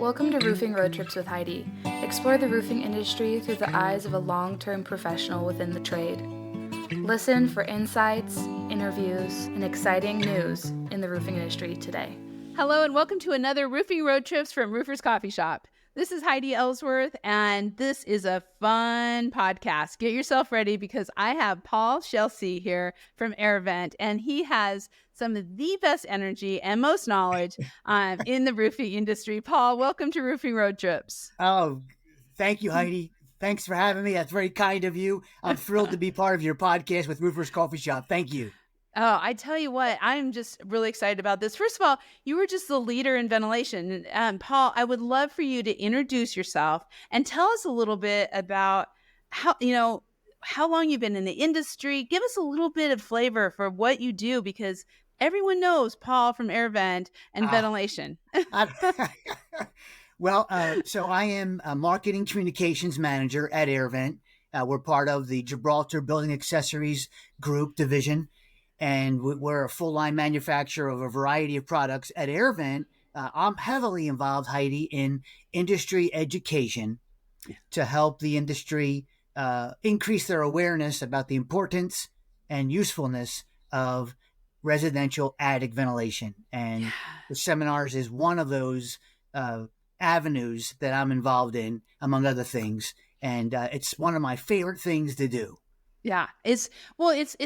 Welcome to Roofing Road Trips with Heidi. Explore the roofing industry through the eyes of a long-term professional within the trade. Listen for insights, interviews, and exciting news in the roofing industry today. Hello and welcome to another Roofing Road Trips from Roofers Coffee Shop. This is Heidi Ellsworth, and this is a fun podcast. Get yourself ready because I have Paul Scelsi here from AirVent, and he has some of the best energy and most knowledge in the roofing industry. Paul, welcome to Roofing Road Trips. Oh, thank you, Heidi. Thanks for having me. That's very kind of you. I'm thrilled to be part of your podcast with Roofers Coffee Shop. Thank you. Oh, I tell you what, I'm just really excited about this. First of all, you were just the leader in ventilation. Paul, I would love for you to introduce yourself and tell us a little bit about how long you've been in the industry. Give us a little bit of flavor for what you do, because everyone knows Paul from AirVent and ventilation. Well, so I am a marketing communications manager at AirVent. We're part of the Gibraltar Building Accessories Group division. And we're a full-line manufacturer of a variety of products. At AirVent, I'm heavily involved, Heidi, in industry education to help the industry increase their awareness about the importance and usefulness of residential attic ventilation. And the seminars is one of those avenues that I'm involved in, among other things. And it's one of my favorite things to do. Yeah, it's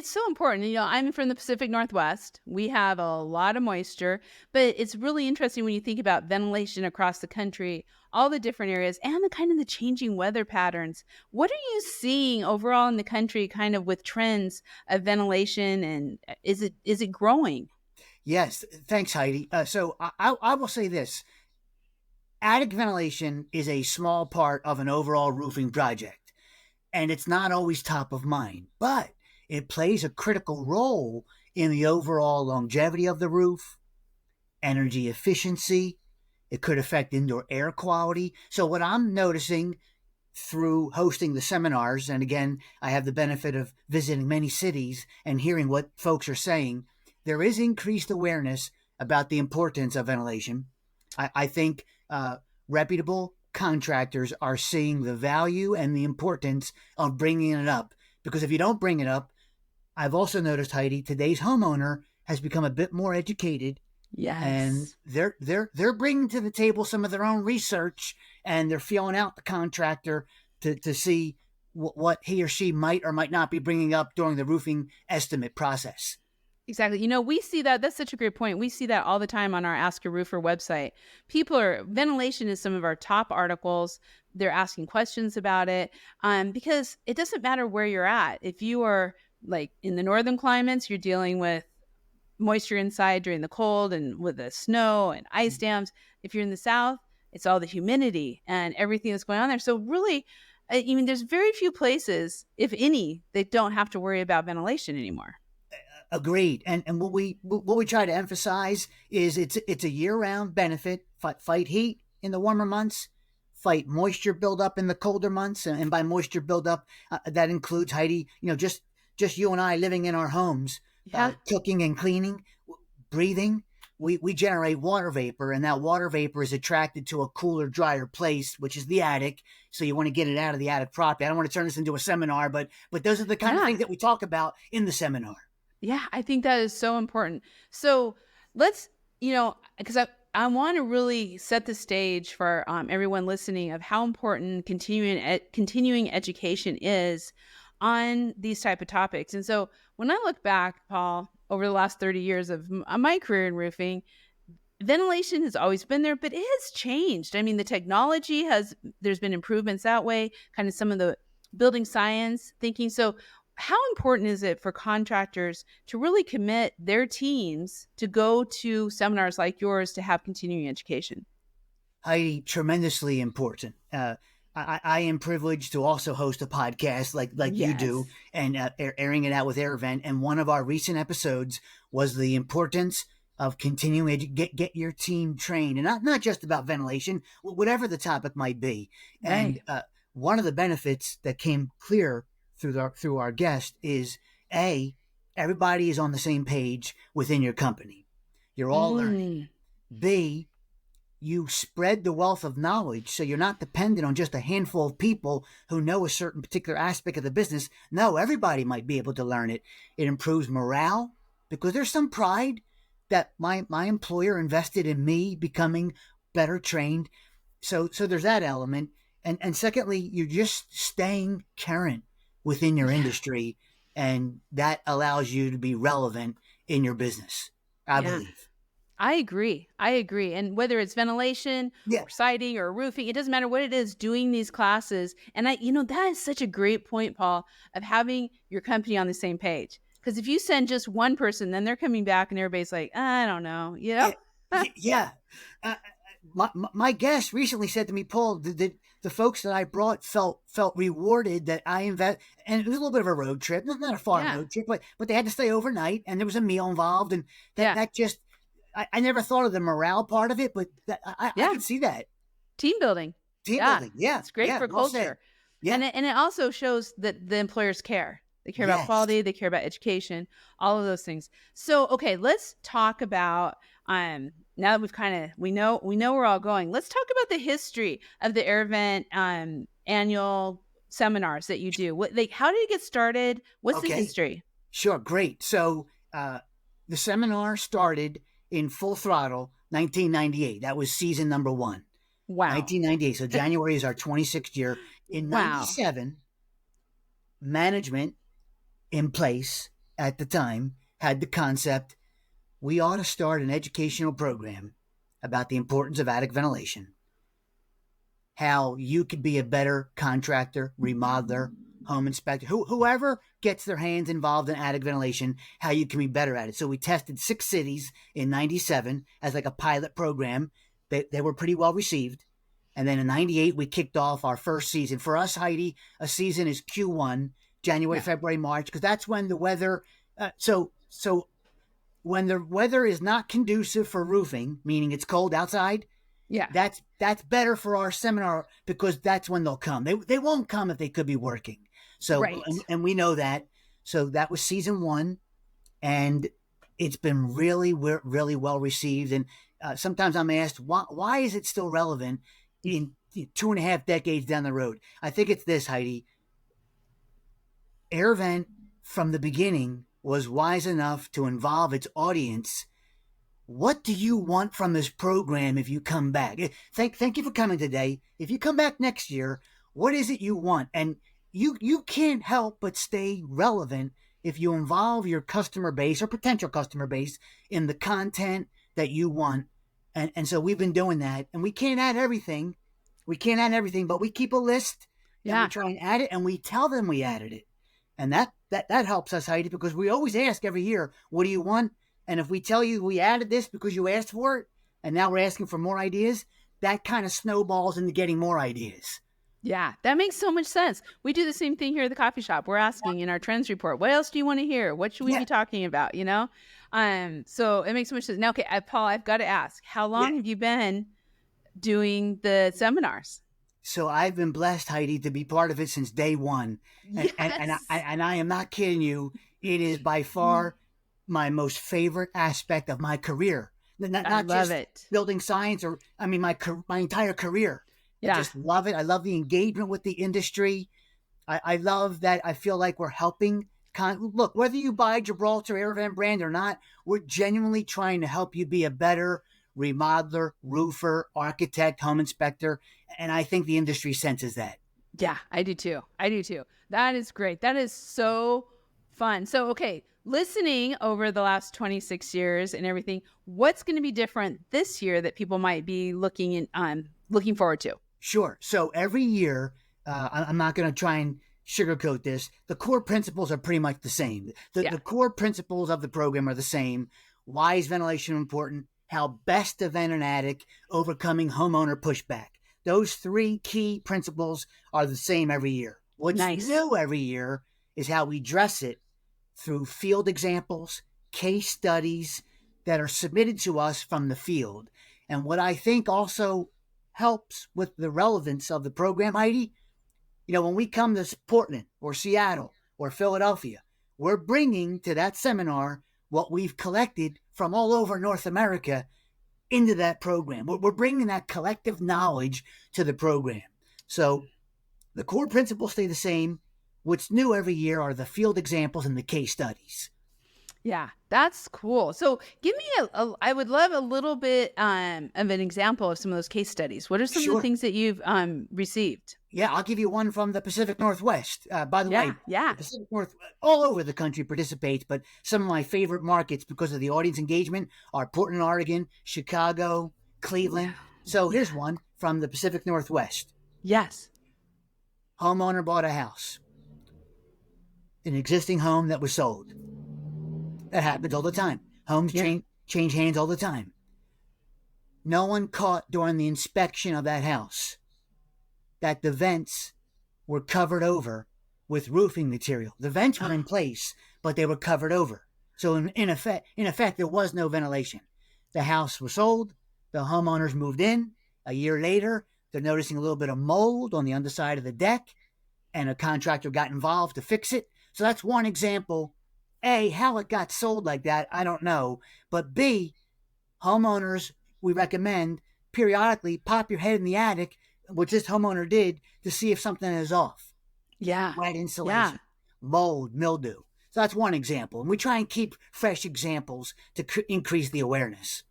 so important. You know, I'm from the Pacific Northwest. We have a lot of moisture, but it's really interesting when you think about ventilation across the country, all the different areas, and the changing weather patterns. What are you seeing overall in the country, kind of with trends of ventilation, and is it growing? Yes, thanks, Heidi. So I will say this. Attic ventilation is a small part of an overall roofing project. And it's not always top of mind, but it plays a critical role in the overall longevity of the roof, energy efficiency. It could affect indoor air quality. So what I'm noticing through hosting the seminars, and again, I have the benefit of visiting many cities and hearing what folks are saying, there is increased awareness about the importance of ventilation. I think reputable contractors are seeing the value and the importance of bringing it up. Because if you don't bring it up, I've also noticed, Heidi, today's homeowner has become a bit more educated. Yes. And they're bringing to the table some of their own research, and they're feeling out the contractor to see what he or she might or might not be bringing up during the roofing estimate process. Exactly. You know, we see that. That's such a great point. We see that all the time on our Ask a Roofer website. Ventilation is some of our top articles. They're asking questions about it because it doesn't matter where you're at. If you are like in the northern climates, you're dealing with moisture inside during the cold and with the snow and ice dams. If you're in the south, it's all the humidity and everything that's going on there. So really, there's very few places, if any, that don't have to worry about ventilation anymore. Agreed. And what we try to emphasize is it's a year-round benefit. Fight heat in the warmer months, fight moisture buildup in the colder months, and by moisture buildup, that includes, Heidi, just you and I living in our homes, cooking and cleaning, breathing. We generate water vapor, and that water vapor is attracted to a cooler, drier place, which is the attic. So you want to get it out of the attic properly. I don't want to turn this into a seminar, but those are the kind of things that we talk about in the seminar. Yeah, I think that is so important. So let's, because I want to really set the stage for everyone listening of how important continuing education is on these type of topics. And so when I look back, Paul, over the last 30 years of my career in roofing, ventilation has always been there, but it has changed. I mean, the technology there's been improvements that way, kind of some of the building science thinking. So how important is it for contractors to really commit their teams to go to seminars like yours to have continuing education? Heidi, tremendously important. I am privileged to also host a podcast like Yes. you do, and airing it out with AirVent. And one of our recent episodes was the importance of continuing to get your team trained, and not just about ventilation, whatever the topic might be. Right. And one of the benefits that came clear through our guest is everybody is on the same page within your company. You're all learning. B, you spread the wealth of knowledge so you're not dependent on just a handful of people who know a certain particular aspect of the business. No, everybody might be able to learn it. It improves morale because there's some pride that my employer invested in me becoming better trained. So there's that element. And secondly, you're just staying current within your industry, and that allows you to be relevant in your business, I Yeah. believe. I agree. And whether it's ventilation Yeah. or siding or roofing, it doesn't matter what it is, doing these classes. And that is such a great point, Paul, of having your company on the same page. Because if you send just one person, then they're coming back and everybody's like, I don't know, Yeah. Uh, my guest recently said to me, Paul, the folks that I brought felt rewarded that I invest, and it was a little bit of a road trip, not a far Yeah. road trip, but they had to stay overnight, and there was a meal involved, and that just I never thought of the morale part of it, but I can see that. Team building. Team building, yeah, It's great for well culture. said. Yeah, And it also shows that the employers care. They care about Yes. quality, they care about education, all of those things. So, okay, let's talk about now that we know we're all going. Let's talk about the history of the Air Vent annual seminars that you do. How did it get started? What's the Okay. history? Sure, great. So the seminar started in full throttle 1998. That was season number 1. Wow. 1998. So January is our 26th year. In Wow. 97, management in place at the time had the concept, we ought to start an educational program about the importance of attic ventilation, how you could be a better contractor, remodeler, home inspector, whoever gets their hands involved in attic ventilation, how you can be better at it. So we tested 6 cities in 97 as like a pilot program. They were pretty well received. And then in 98, we kicked off our first season. For us, Heidi, a season is Q1, January, February, March, because that's when the weather, so when the weather is not conducive for roofing, meaning it's cold outside, that's better for our seminar because that's when they'll come. They won't come if they could be working. So, Right. and we know that. So that was season 1, and it's been really, really well received. And sometimes I'm asked, why is it still relevant in 2.5 decades down the road? I think it's this, Heidi. Air Vent from the beginning was wise enough to involve its audience. What do you want from this program if you come back? Thank you for coming today. If you come back next year, what is it you want? And you can't help but stay relevant if you involve your customer base or potential customer base in the content that you want. And so we've been doing that. And we can't add everything. But we keep a list and we try and add it, and we tell them we added it. And that helps us, Heidi, because we always ask every year, what do you want? And if we tell you we added this because you asked for it, and now we're asking for more ideas, that kind of snowballs into getting more ideas. Yeah, that makes so much sense. We do the same thing here at the coffee shop. We're asking in our trends report, what else do you want to hear? What should we be talking about? So it makes so much sense. Now, okay, Paul, I've got to ask, how long have you been doing the seminars? So I've been blessed, Heidi, to be part of it since day one. And, and I am not kidding you. It is by far my most favorite aspect of my career. Not love just it. building science, my entire career. I just love it. I love the engagement with the industry. I love that I feel like we're helping. Look, whether you buy Gibraltar Air Vent brand or not, we're genuinely trying to help you be a better remodeler, roofer, architect, home inspector. And I think the industry senses that. Yeah, I do too. That is great. That is so fun. So, okay, listening over the last 26 years and everything, what's going to be different this year that people might be looking forward to? Sure. So every year, I'm not going to try and sugarcoat this. The core principles are pretty much the same. The core principles of the program are the same. Why is ventilation important? How best to vent an attic, overcoming homeowner pushback. Those 3 key principles are the same every year. What's new every year is how we dress it through field examples, case studies that are submitted to us from the field. And what I think also helps with the relevance of the program, Heidi, when we come to Portland or Seattle or Philadelphia, we're bringing to that seminar what we've collected from all over North America into that program. We're bringing that collective knowledge to the program. So the core principles stay the same. What's new every year are the field examples and the case studies. Yeah, that's cool. So give me I would love a little bit of an example of some of those case studies. What are some of the Sure. things that you've received? Yeah, I'll give you one from the Pacific Northwest. By the way, Yeah. the Pacific North, all over the country participates, but some of my favorite markets because of the audience engagement are Portland, Oregon, Chicago, Cleveland. So here's one from the Pacific Northwest. Yes. Homeowner bought a house, an existing home that was sold. That happens all the time. Homes change hands all the time. No one caught during the inspection of that house that the vents were covered over with roofing material. The vents were in place, but they were covered over. So in effect, there was no ventilation. The house was sold. The homeowners moved in. A year later, they're noticing a little bit of mold on the underside of the deck, and a contractor got involved to fix it. So that's one example. A, how it got sold like that, I don't know. But B, homeowners, we recommend periodically pop your head in the attic, which this homeowner did, to see if something is off. Yeah. Wet insulation, mold, mildew. So that's one example. And we try and keep fresh examples to increase the awareness.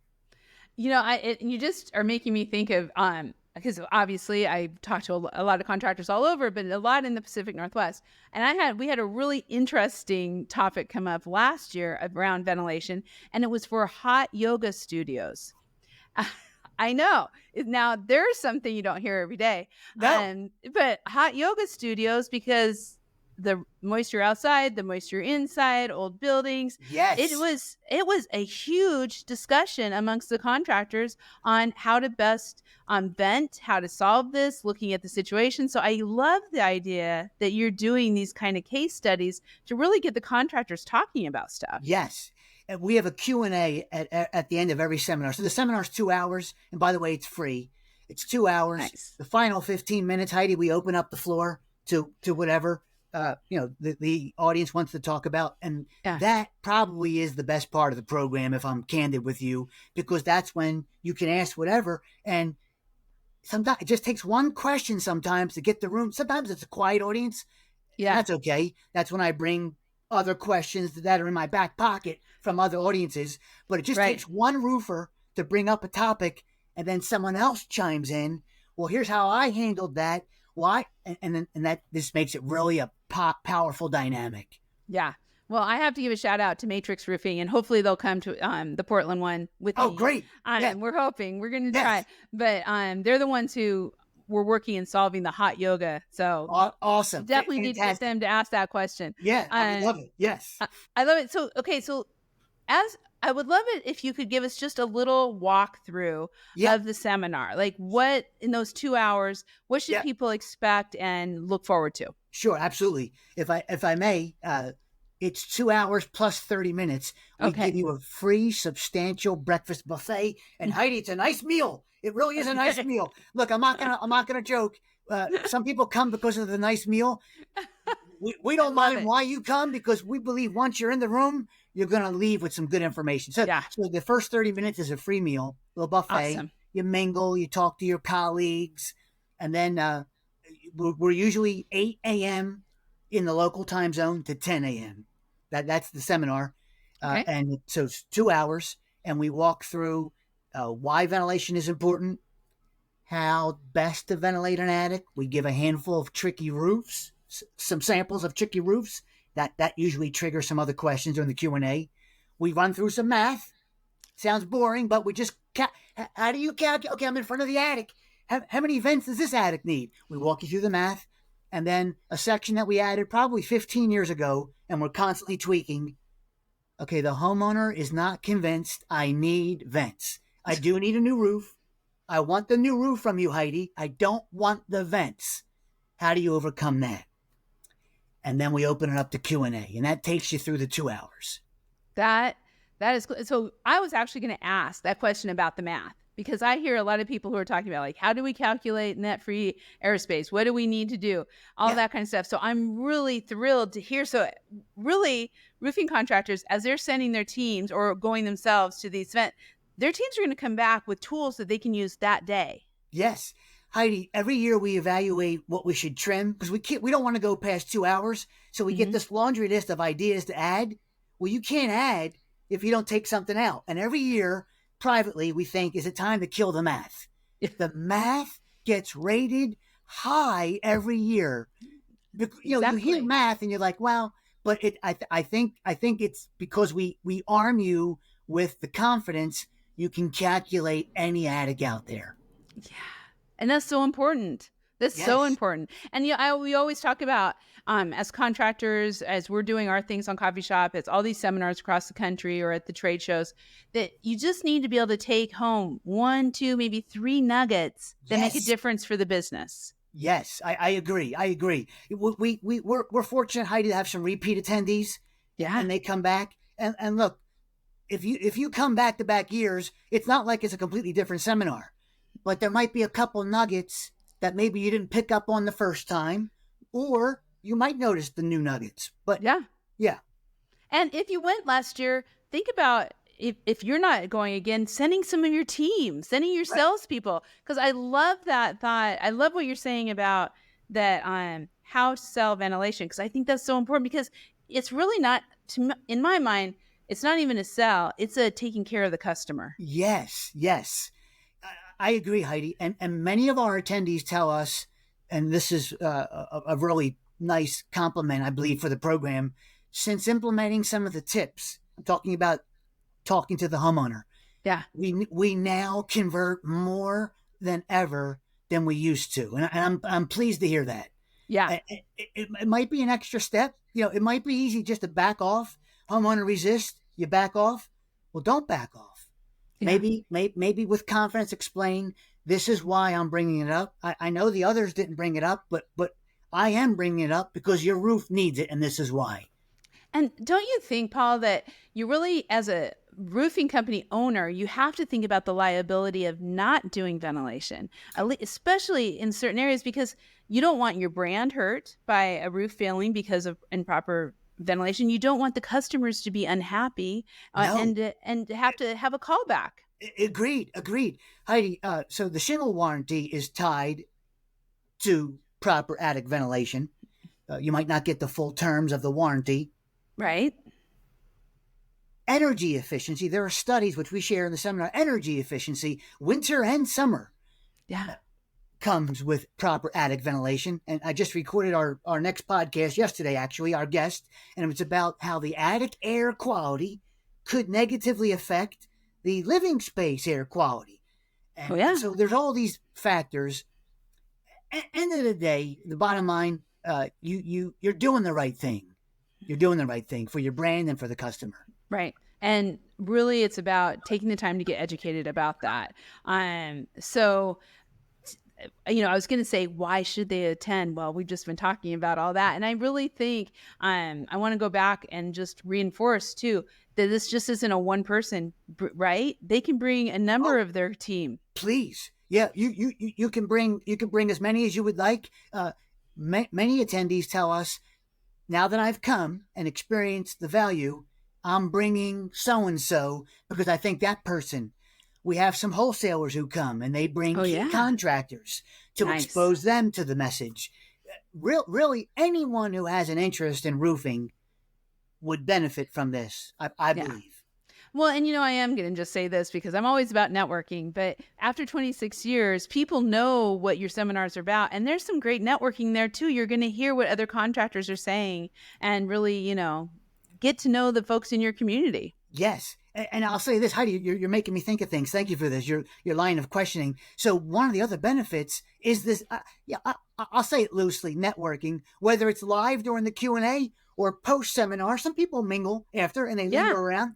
You know, you just are making me think of because obviously I talked to a lot of contractors all over, but a lot in the Pacific Northwest. And we had a really interesting topic come up last year around ventilation, and it was for hot yoga studios. I know. Now, there's something you don't hear every day. No. But hot yoga studios, because the moisture outside, the moisture inside, old buildings. Yes. It was a huge discussion amongst the contractors on how to best vent, how to solve this, looking at the situation. So I love the idea that you're doing these kind of case studies to really get the contractors talking about stuff. Yes. And we have a Q&A at the end of every seminar. So the seminar's 2 hours. And by the way, it's free. It's 2 hours. Nice. The final 15 minutes, Heidi, we open up the floor to whatever the audience wants to talk about. And that probably is the best part of the program, if I'm candid with you, because that's when you can ask whatever. And sometimes it just takes one question sometimes to get the room. Sometimes it's a quiet audience. Yeah. That's okay. That's when I bring other questions that are in my back pocket from other audiences. But it just takes one roofer to bring up a topic, and then someone else chimes in. Well, here's how I handled that. Why? And that this makes it really a powerful dynamic. Yeah. Well, I have to give a shout out to Matrix Roofing, and hopefully they'll come to the Portland one with me. Oh, great. We're hoping. We're going to try. But they're the ones who were working and solving the hot yoga. So awesome. Definitely need to get them to ask that question. Yeah, I love it. Yes. I love it. So, okay. So as I would love it if you could give us just a little walkthrough of the seminar. Like what, in those 2 hours, what should people expect and look forward to? Sure, absolutely. If I may, it's 2 hours plus 30 minutes. We give you a free, substantial breakfast buffet. And Heidi, it's a nice meal. It really is a nice meal. Look, I'm not gonna joke. Some people come because of the nice meal. We don't mind why you come, because we believe once you're in the room, you're going to leave with some good information. So the first 30 minutes is a free meal, a little buffet. Awesome. You mingle, you talk to your colleagues, and then we're usually 8 a.m. in the local time zone to 10 a.m. That's the seminar. And so it's 2 hours, and we walk through why ventilation is important, how best to ventilate an attic. We give a handful of tricky roofs, some samples of tricky roofs that usually trigger some other questions during the Q&A. We run through some math. Sounds boring, but we just how do you calculate? Okay, I'm in front of the attic. How many vents does this attic need? We walk you through the math, and then a section that we added probably 15 years ago, and we're constantly tweaking. Okay, the homeowner is not convinced I need vents. I do need a new roof. I want the new roof from you, Heidi. I don't want the vents. How do you overcome that? And then we open it up to Q&A, and that takes you through the 2 hours. That is cool. So I was actually going to ask that question about the math, because I hear a lot of people who are talking about, like, how do we calculate net-free airspace? What do we need to do? All that kind of stuff. So I'm really thrilled to hear. So really, roofing contractors, as they're sending their teams or going themselves to these events, their teams are going to come back with tools that they can use that day. Yes. Heidi, every year we evaluate what we should trim because we don't want to go past 2 hours. So we get this laundry list of ideas to add. Well, you can't add if you don't take something out. And every year, privately, we think, is it time to kill the math? The math gets rated high every year. You know, you hear math and you're like, well, but I think it's because we arm you with the confidence you can calculate any attic out there. Yeah. And that's so important. That's so important. And we always talk about as contractors, as we're doing our things on Coffee Shop, it's all these seminars across the country or at the trade shows, that you just need to be able to take home 1, 2, maybe 3 nuggets that make a difference for the business. Yes, I agree. We're fortunate, Heidi, to have some repeat attendees. Yeah. And they come back. And look, if you come back to back years, it's not like it's a completely different seminar. But there might be a couple nuggets that maybe you didn't pick up on the first time, or you might notice the new nuggets. But yeah. And if you went last year, think about if you're not going again, sending some of your team, sending your salespeople, because I love that thought. I love what you're saying about that how to sell ventilation, because I think that's so important, because it's really not, in my mind, it's not even a sell. It's a taking care of the customer. Yes. I agree, Heidi. And many of our attendees tell us, and this is a really nice compliment, I believe, for the program, since implementing some of the tips, I'm talking about talking to the homeowner. Yeah. We now convert more than ever than we used to. And I'm pleased to hear that. Yeah. It might be an extra step. You know, it might be easy just to back off. Homeowner resist, you back off. Well, don't back off. Yeah. Maybe with confidence explain, this is why I'm bringing it up. I know the others didn't bring it up, but I am bringing it up because your roof needs it, and this is why. And don't you think, Paul, that you really, as a roofing company owner, you have to think about the liability of not doing ventilation, especially in certain areas, because you don't want your brand hurt by a roof failing because of improper ventilation. You don't want the customers to be unhappy and have to have a callback. Agreed. Heidi, so the shingle warranty is tied to proper attic ventilation. You might not get the full terms of the warranty. Right. Energy efficiency. There are studies which we share in the seminar. Energy efficiency, winter and summer. Yeah. Comes with proper attic ventilation. And I just recorded our next podcast yesterday, actually, our guest, and it was about how the attic air quality could negatively affect the living space air quality. And so there's all these factors. End of the day, the bottom line, you're doing the right thing. You're doing the right thing for your brand and for the customer. Right. And really, it's about taking the time to get educated about that. So, you know, I was going to say, why should they attend? Well, we've just been talking about all that. And I really think I want to go back and just reinforce, too, that this just isn't a one person, right? They can bring a number of their team. Please. Yeah, you can bring as many as you would like. Many attendees tell us, now that I've come and experienced the value, I'm bringing so-and-so because I think that person. We have some wholesalers who come and they bring contractors to expose them to the message. Really, anyone who has an interest in roofing would benefit from this, I believe. Well, and you know, I am going to just say this because I'm always about networking, but after 26 years, people know what your seminars are about. And there's some great networking there too. You're going to hear what other contractors are saying and really, you know, get to know the folks in your community. Yes. And I'll say this, Heidi, you're making me think of things. Thank you for this, your line of questioning. So one of the other benefits is this, I'll say it loosely, networking, whether it's live during the Q&A or post-seminar. Some people mingle after and they linger around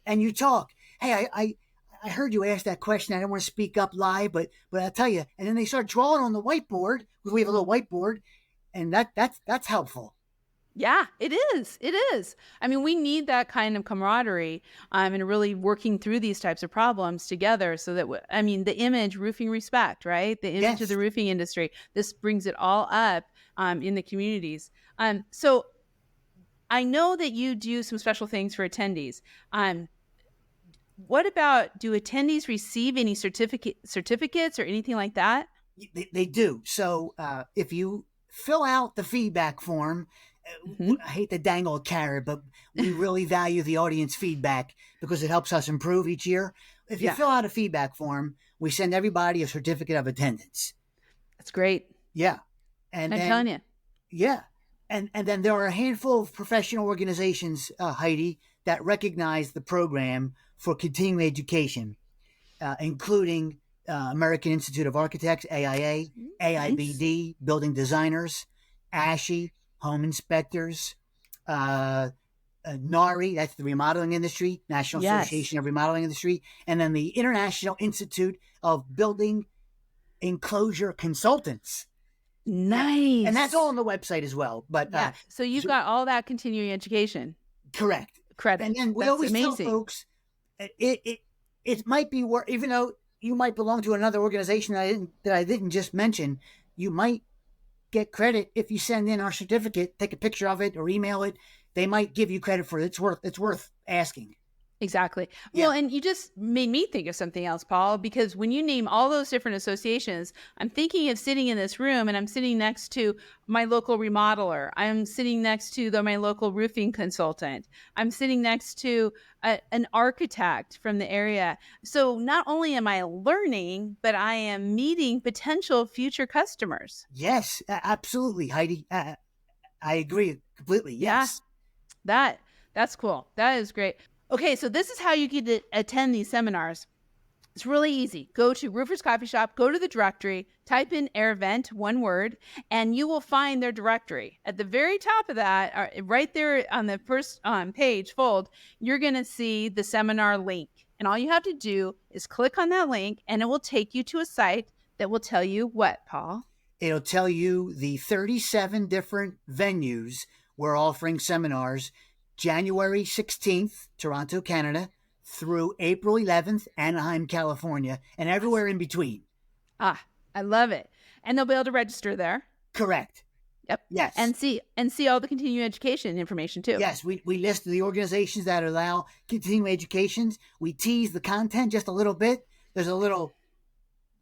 and you talk. Hey, I heard you ask that question. I don't want to speak up live, but I'll tell you. And then they start drawing on the whiteboard. We have a little whiteboard, and that's helpful. Yeah, it is. It is. I mean, we need that kind of camaraderie and really working through these types of problems together so that, the image, roofing respect, right? The image of the roofing industry, this brings it all up in the communities. So I know that you do some special things for attendees. what about, do attendees receive any certificates or anything like that? They do. So if you fill out the feedback form, I hate to dangle a carrot, but we really value the audience feedback because it helps us improve each year. If you fill out a feedback form, we send everybody a certificate of attendance. That's great. Yeah. And I'm then, telling you. Yeah. And then there are a handful of professional organizations, Heidi, that recognize the program for continuing education, including American Institute of Architects, AIA, AIBD, Building Designers, ASHI, Home Inspectors, NARI, that's the remodeling industry, National Association of Remodeling Industry, and then the International Institute of Building Enclosure Consultants. Nice. And that's all on the website as well. But so you've got all that continuing education. Correct. Credit. And then we always tell folks it might be worth, even though you might belong to another organization that I didn't just mention, you might get credit if you send in our certificate, take a picture of it or email it. They might give you credit for it. It's worth asking. Exactly. Well, and you just made me think of something else, Paul, because when you name all those different associations, I'm thinking of sitting in this room and I'm sitting next to my local remodeler. I'm sitting next to my local roofing consultant. I'm sitting next to an architect from the area. So not only am I learning, but I am meeting potential future customers. Yes, absolutely, Heidi. I agree completely. Yes. Yeah, that's cool. That is great. Okay, so this is how you can attend these seminars. It's really easy. Go to Roofers Coffee Shop, go to the directory, type in Air Vent, one word, and you will find their directory. At the very top of that, right there on the first page fold, you're going to see the seminar link. And all you have to do is click on that link, and it will take you to a site that will tell you what, Paul? It'll tell you the 37 different venues we're offering seminars. January 16th, Toronto, Canada, through April 11th, Anaheim, California, and everywhere in between. I love it. And they'll be able to register there. Correct. Yep. Yes. And see all the continuing education information too. Yes, we list the organizations that allow continuing educations. We tease the content just a little bit. There's a little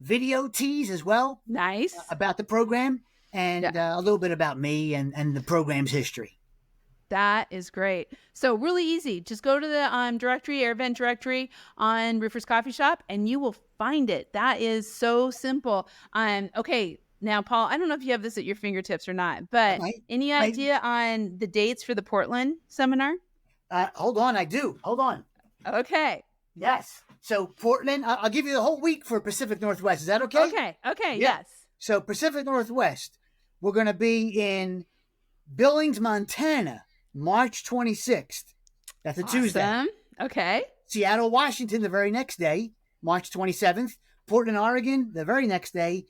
video tease as well. Nice. About the program and a little bit about me and the program's history. That is great. So really easy. Just go to the directory, Air Vent directory on Roofers Coffee Shop, and you will find it. That is so simple. Okay. Now, Paul, I don't know if you have this at your fingertips or not, but any idea on the dates for the Portland seminar? Hold on. I do. Hold on. Okay. Yes. So Portland, I'll give you the whole week for Pacific Northwest. Is that okay? Okay. Yeah. Yes. So Pacific Northwest, we're going to be in Billings, Montana, March 26th. That's a Tuesday. Okay. Seattle, Washington, the very next day, March 27th. Portland, Oregon, the very next day,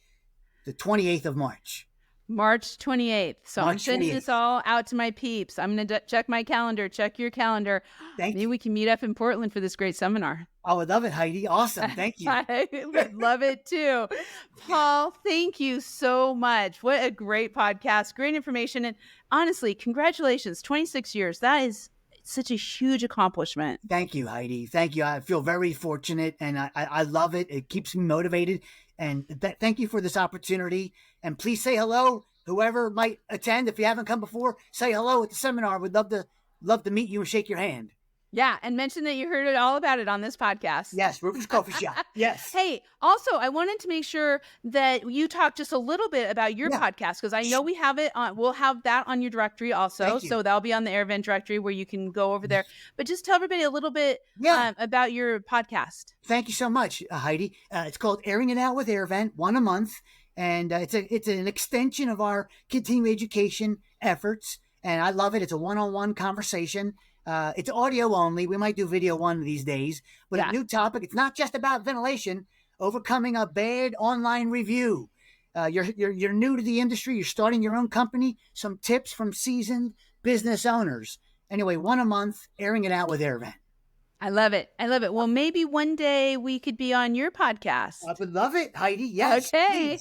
the 28th of March. March 28th. So I'm sending this all out to my peeps. I'm going to check my calendar, check your calendar. Maybe we can meet up in Portland for this great seminar. I would love it, Heidi. Awesome. Thank you. I would love it too. Paul, thank you so much. What a great podcast. Great information. And honestly, congratulations. 26 years. That is such a huge accomplishment. Thank you, Heidi. Thank you. I feel very fortunate and I love it. It keeps me motivated. And thank you for this opportunity. And please say hello, whoever might attend. If you haven't come before, say hello at the seminar. We'd love to meet you and shake your hand. Yeah, and mention that you heard all about it on this podcast. Yes, Roofers Coffee Shop. Yes. Hey, also, I wanted to make sure that you talk just a little bit about your podcast, because I know we have it on. We'll have that on your directory also, so that'll be on the Air Vent directory where you can go over there. But just tell everybody a little bit about your podcast. Thank you so much, Heidi. It's called Airing It Out with Air Vent, one a month, and it's an extension of our continuing education efforts, and I love it. It's a one-on-one conversation. It's audio only. We might do video one of these days, but a new topic. It's not just about ventilation, overcoming a bad online review. You're new to the industry. You're starting your own company. Some tips from seasoned business owners. Anyway, one a month, airing it out with Air Vent. I love it. I love it. Well, maybe one day we could be on your podcast. I would love it, Heidi. Yes. Okay.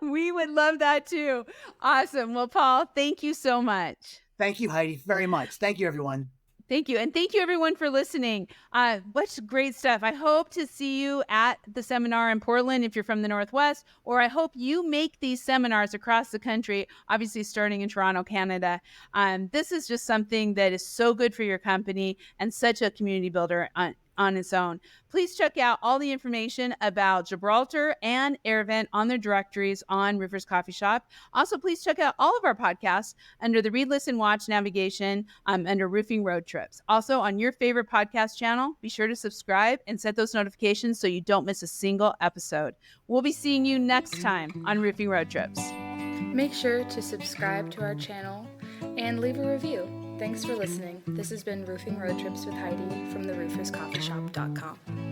We would love that too. Awesome. Well, Paul, thank you so much. Thank you, Heidi, very much. Thank you, everyone. Thank you. And thank you everyone for listening. Much great stuff. I hope to see you at the seminar in Portland if you're from the Northwest, or I hope you make these seminars across the country, obviously starting in Toronto, Canada. This is just something that is so good for your company and such a community builder on its own. Please check out all the information about Gibraltar and AirVent on their directories on Roofers Coffee Shop. Also, please check out all of our podcasts under the Read, Listen, Watch navigation under Roofing Road Trips. Also, on your favorite podcast channel, be sure to subscribe and set those notifications so you don't miss a single episode. We'll be seeing you next time on Roofing Road Trips. Make sure to subscribe to our channel and leave a review. Thanks for listening. This has been Roofing Road Trips with Heidi from the RoofersCoffeeShop.com.